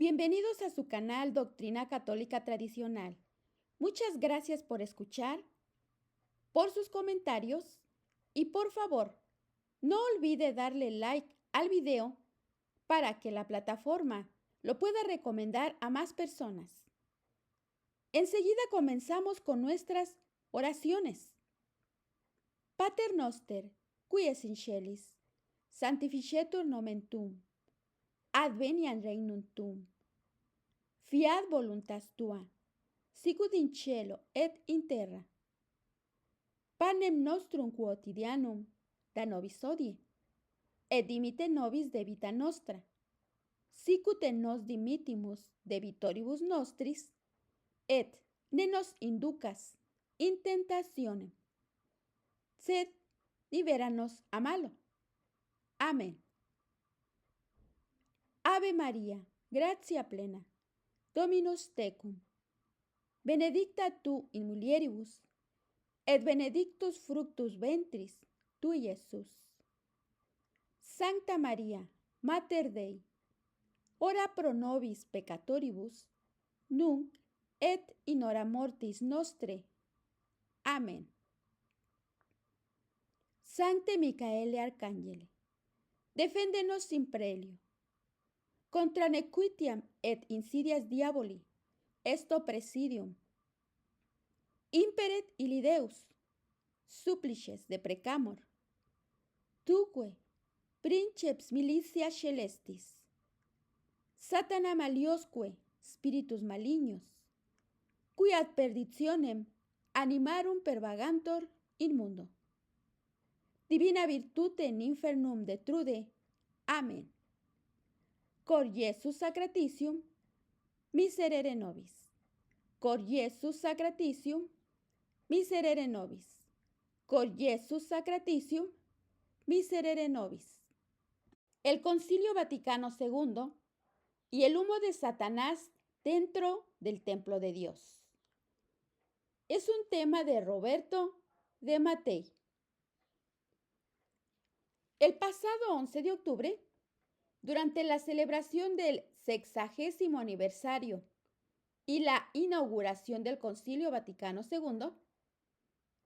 Bienvenidos a su canal Doctrina Católica Tradicional. Muchas gracias por escuchar, por sus comentarios y por favor, no olvide darle like al video para que la plataforma lo pueda recomendar a más personas. Enseguida comenzamos con nuestras oraciones. Pater noster, qui es in celis, sanctificetur nomen tuum, adveniat regnum tuum, fiat voluntas tua, sicut in cielo et in terra. Panem nostrum quotidianum da nobis hodie, et dimitte nobis debita nostra, sicut et nos dimittimus debitoribus nostris, et ne nos inducas in tentationem, sed libera-nos a malo. Amén. Ave María, gratia plena, Dominus tecum, benedicta tu in mulieribus, et benedictus fructus ventris tui, Iesus. Sancta Maria, Mater Dei, ora pro nobis peccatoribus, nunc et in hora mortis nostre. Amén. Sancte Micaele Arcangele, defende-nos in prelio. Contra nequitiam et insidias diaboli, esto presidium. Imperet illi Deus, supplices deprecamur. Tuque, princeps militia celestis, Satana maliosque spiritus malignos, qui ad perditionem animarum pervagantur in mundo. Divina virtute in infernum detrude. Amén. Cor Iesus sacratitium, miserere nobis. Cor Iesus sacratitium, miserere nobis. Cor Iesus sacratitium, miserere nobis. El Concilio Vaticano II y el humo de Satanás dentro del templo de Dios. Es un tema de Roberto de Mattei. El pasado 11 de octubre, durante la celebración del 60º aniversario y la inauguración del Concilio Vaticano II,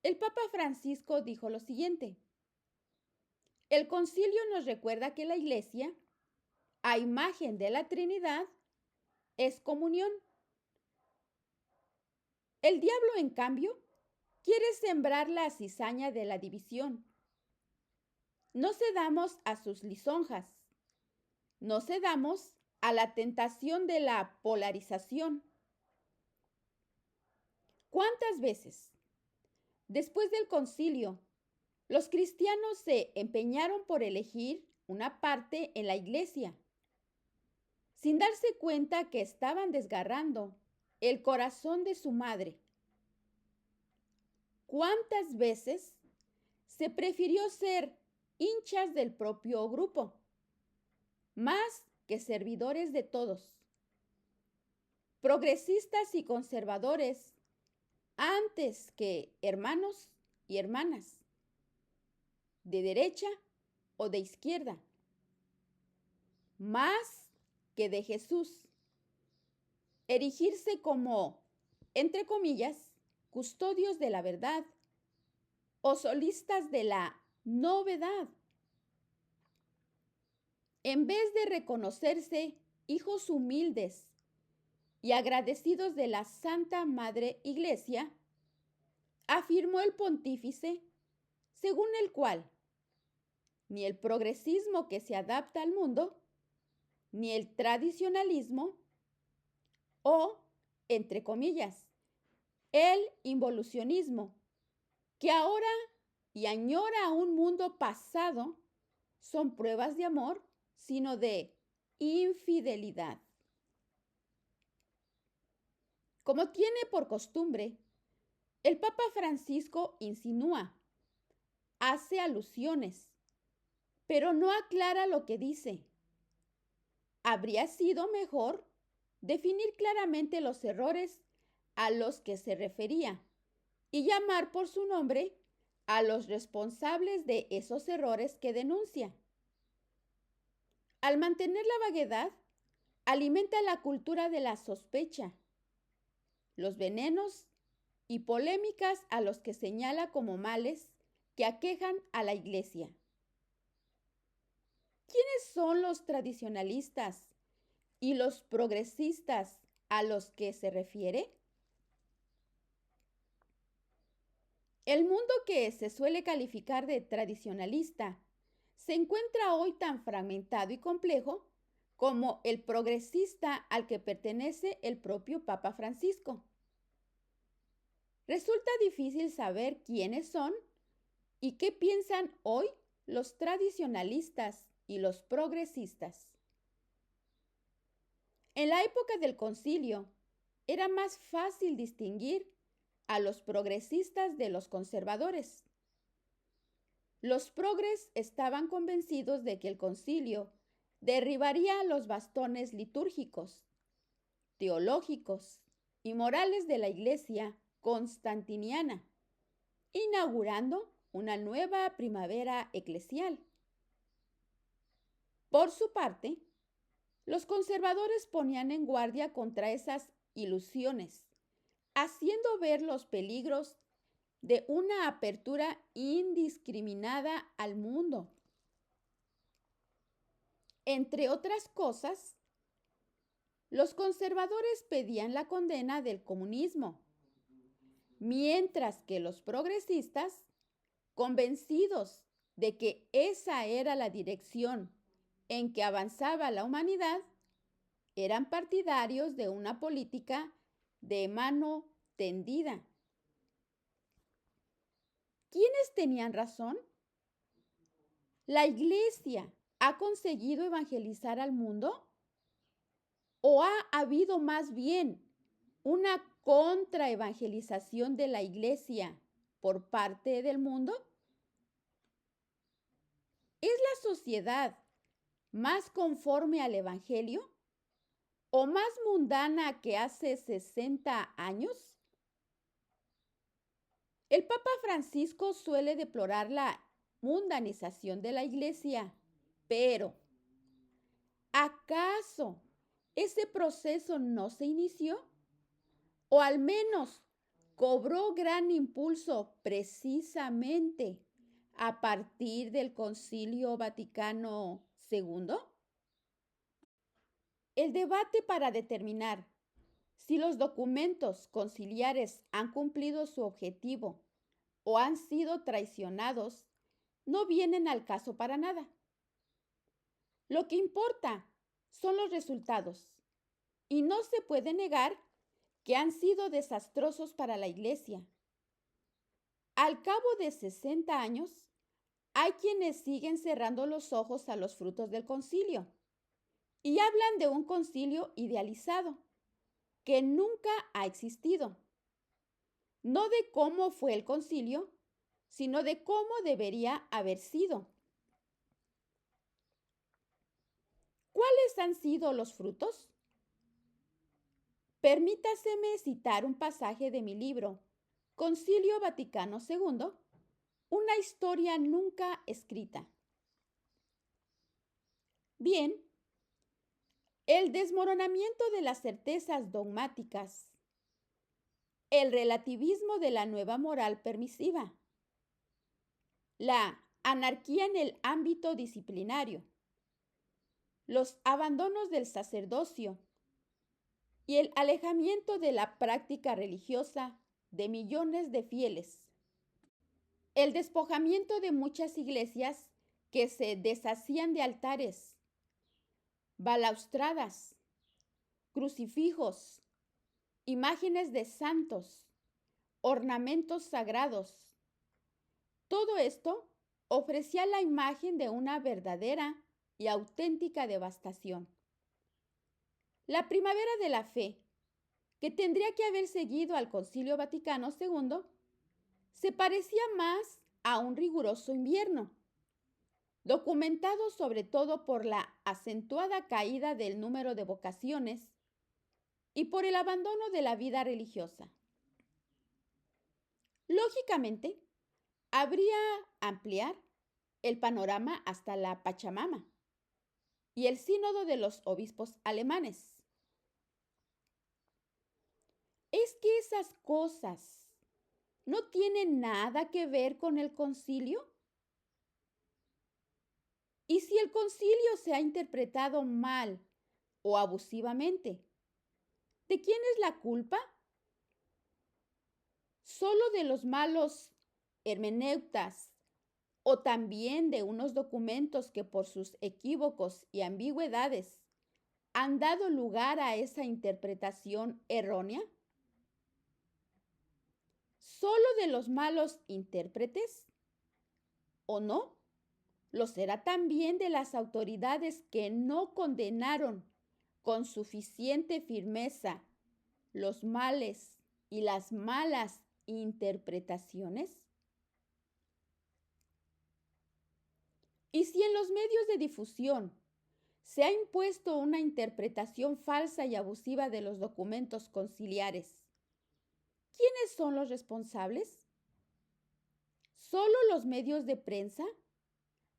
el Papa Francisco dijo lo siguiente: el concilio nos recuerda que la Iglesia, a imagen de la Trinidad, es comunión. El diablo, en cambio, quiere sembrar la cizaña de la división. No cedamos a sus lisonjas. No cedamos a la tentación de la polarización. ¿Cuántas veces, después del concilio, los cristianos se empeñaron por elegir una parte en la Iglesia, sin darse cuenta que estaban desgarrando el corazón de su madre? ¿Cuántas veces se prefirió ser hinchas del propio grupo, más que servidores de todos, progresistas y conservadores, antes que hermanos y hermanas, de derecha o de izquierda, más que de Jesús, erigirse como, entre comillas, custodios de la verdad o solistas de la novedad? En vez de reconocerse hijos humildes y agradecidos de la Santa Madre Iglesia, afirmó el pontífice, según el cual ni el progresismo que se adapta al mundo, ni el tradicionalismo o, entre comillas, el involucionismo, que ahora y añora un mundo pasado, son pruebas de amor, sino de infidelidad. Como tiene por costumbre, el Papa Francisco insinúa, hace alusiones, pero no aclara lo que dice. Habría sido mejor definir claramente los errores a los que se refería y llamar por su nombre a los responsables de esos errores que denuncia. Al mantener la vaguedad, alimenta la cultura de la sospecha, los venenos y polémicas a los que señala como males que aquejan a la Iglesia. ¿Quiénes son los tradicionalistas y los progresistas a los que se refiere? El mundo que se suele calificar de tradicionalista se encuentra hoy tan fragmentado y complejo como el progresista al que pertenece el propio Papa Francisco. Resulta difícil saber quiénes son y qué piensan hoy los tradicionalistas y los progresistas. En la época del concilio era más fácil distinguir a los progresistas de los conservadores. Los progres estaban convencidos de que el concilio derribaría los bastones litúrgicos, teológicos y morales de la Iglesia constantiniana, inaugurando una nueva primavera eclesial. Por su parte, los conservadores ponían en guardia contra esas ilusiones, haciendo ver los peligros de una apertura indiscriminada al mundo. Entre otras cosas, los conservadores pedían la condena del comunismo, mientras que los progresistas, convencidos de que esa era la dirección en que avanzaba la humanidad, eran partidarios de una política de mano tendida. ¿Quiénes tenían razón? ¿La Iglesia ha conseguido evangelizar al mundo? ¿O ha habido más bien una contraevangelización de la Iglesia por parte del mundo? ¿Es la sociedad más conforme al Evangelio o más mundana que hace 60 años? El Papa Francisco suele deplorar la mundanización de la Iglesia, pero ¿acaso ese proceso no se inició? ¿O al menos cobró gran impulso precisamente a partir del Concilio Vaticano II? El debate para determinar si los documentos conciliares han cumplido su objetivo o han sido traicionados no vienen al caso para nada. Lo que importa son los resultados y no se puede negar que han sido desastrosos para la Iglesia. Al cabo de 60 años, hay quienes siguen cerrando los ojos a los frutos del concilio y hablan de un concilio idealizado que nunca ha existido. No de cómo fue el concilio, sino de cómo debería haber sido. ¿Cuáles han sido los frutos? Permítaseme citar un pasaje de mi libro, Concilio Vaticano II, una historia nunca escrita. Bien, el desmoronamiento de las certezas dogmáticas, el relativismo de la nueva moral permisiva, la anarquía en el ámbito disciplinario, los abandonos del sacerdocio y el alejamiento de la práctica religiosa de millones de fieles, el despojamiento de muchas iglesias que se deshacían de altares, balaustradas, crucifijos, imágenes de santos, ornamentos sagrados. Todo esto ofrecía la imagen de una verdadera y auténtica devastación. La primavera de la fe, que tendría que haber seguido al Concilio Vaticano II, se parecía más a un riguroso invierno, documentado sobre todo por la acentuada caída del número de vocaciones y por el abandono de la vida religiosa. Lógicamente, habría ampliar el panorama hasta la Pachamama. y el Sínodo de los Obispos Alemanes. ¿Es que esas cosas no tienen nada que ver con el concilio? ¿Y si el concilio se ha interpretado mal o abusivamente? ¿De quién es la culpa? ¿Solo de los malos hermeneutas o también de unos documentos que por sus equívocos y ambigüedades han dado lugar a esa interpretación errónea? ¿Solo de los malos intérpretes? ¿O no? ¿Lo será también de las autoridades que no condenaron con suficiente firmeza los males y las malas interpretaciones? Y si en los medios de difusión se ha impuesto una interpretación falsa y abusiva de los documentos conciliares, ¿quiénes son los responsables? ¿Solo los medios de prensa?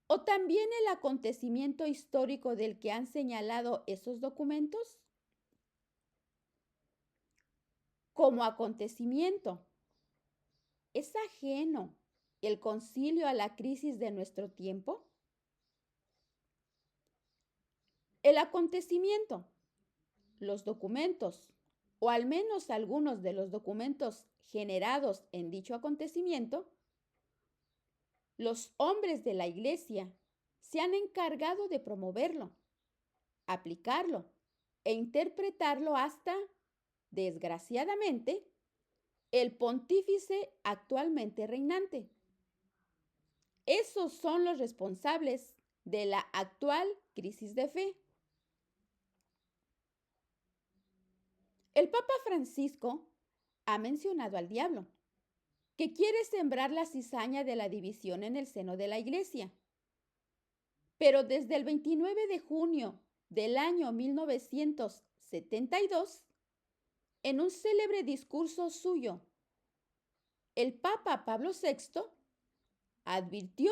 ¿O también el acontecimiento histórico del que han señalado esos documentos? Como acontecimiento, ¿es ajeno el concilio a la crisis de nuestro tiempo? El acontecimiento, los documentos, o al menos algunos de los documentos generados en dicho acontecimiento, los hombres de la Iglesia se han encargado de promoverlo, aplicarlo e interpretarlo hasta, desgraciadamente, el pontífice actualmente reinante. Esos son los responsables de la actual crisis de fe. El Papa Francisco ha mencionado al diablo, que quiere sembrar la cizaña de la división en el seno de la Iglesia. Pero desde el 29 de junio del año 1972, en un célebre discurso suyo, el Papa Pablo VI advirtió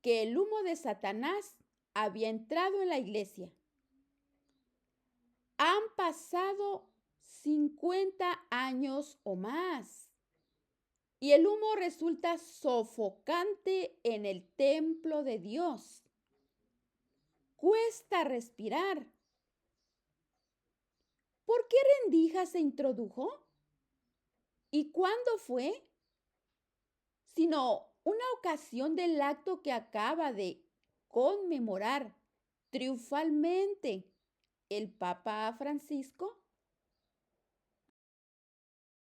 que el humo de Satanás había entrado en la Iglesia. Han pasado 50 años o más y el humo resulta sofocante en el templo de Dios. Cuesta respirar. ¿Por qué rendija se introdujo? ¿Y cuándo fue? Sino una ocasión del acto que acaba de conmemorar triunfalmente el Papa Francisco.